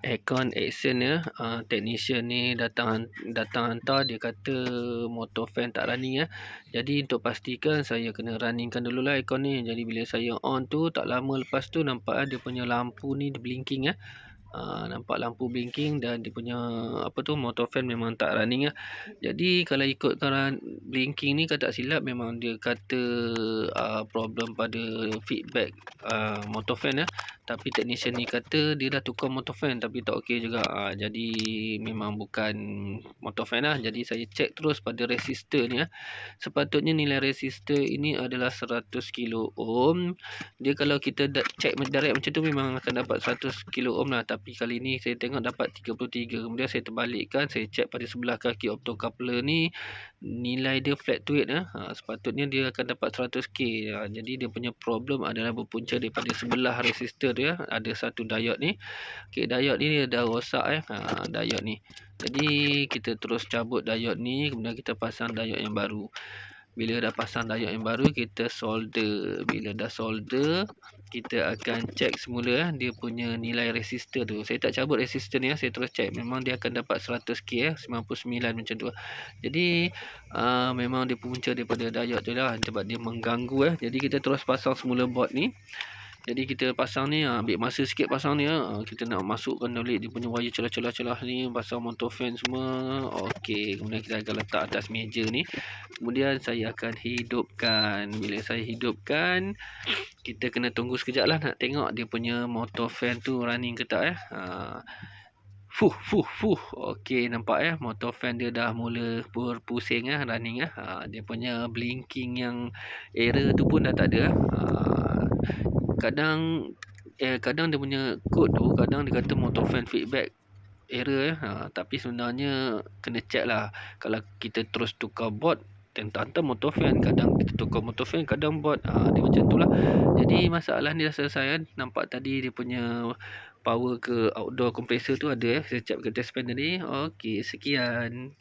aircon action ya, technician ni datang hantar, dia kata motor fan tak running ya. Jadi untuk pastikan saya kena runningkan dululah aircon ni. Jadi bila saya on tu, tak lama lepas tu nampak dia punya lampu ni blinking ya. Nampak lampu blinking dan dia punya motor fan memang tak running lah. Jadi kalau ikutkan blinking ni, kalau tak silap memang dia kata problem pada feedback motor fan ya. Tapi technician ni kata dia dah tukar motor fan tapi tak okey juga. Jadi memang bukan motor fan lah. Jadi saya cek terus pada resistor ni ya. Sepatutnya nilai resistor ini adalah 100 kilo ohm. Dia kalau kita cek direct macam tu memang akan dapat 100 kilo ohm lah. Tapi kali ni saya tengok dapat 33. Kemudian saya terbalikkan, saya cek pada sebelah kaki optocoupler ni, nilai dia fluctuate ya. Sepatutnya dia akan dapat 100k. Jadi dia punya problem adalah berpunca daripada sebelah resistor dia. Ada satu diode ni. Okey, diode ni dia dah rosak diode ni. Jadi kita terus cabut diode ni, kemudian kita pasang diode yang baru. Bila dah pasang diode yang baru, kita solder. Bila dah solder, kita akan cek semula dia punya nilai resistor tu. Saya tak cabut resistor ni saya terus cek. Memang dia akan dapat 100k 99 macam tu. Jadi memang dia punca daripada diode tu lah, sebab dia mengganggu Jadi kita terus pasang semula board ni. Jadi kita pasang ni, ambil masa sikit pasang ni kita nak masukkan balik dia punya wire celah-celah ni, pasang motor fan semua. Okey, kemudian kita akan letak atas meja ni. Kemudian saya akan hidupkan. Bila saya hidupkan, kita kena tunggu sekejap lah nak tengok dia punya motor fan tu running ke tak Okey, nampak motor fan dia dah mula berpusing running dia punya blinking yang error tu pun dah tak ada kadang dia punya kod tu, kadang dia kata motor fan feedback error tapi sebenarnya kena check lah. Kalau kita terus tukar board, tentang motor fan, kadang kita tukar motor fan, kadang board, dia macam tu lah. Jadi masalah ni dah selesai nampak tadi dia punya power ke outdoor compressor tu ada saya check ke test panel ni. Okey, sekian.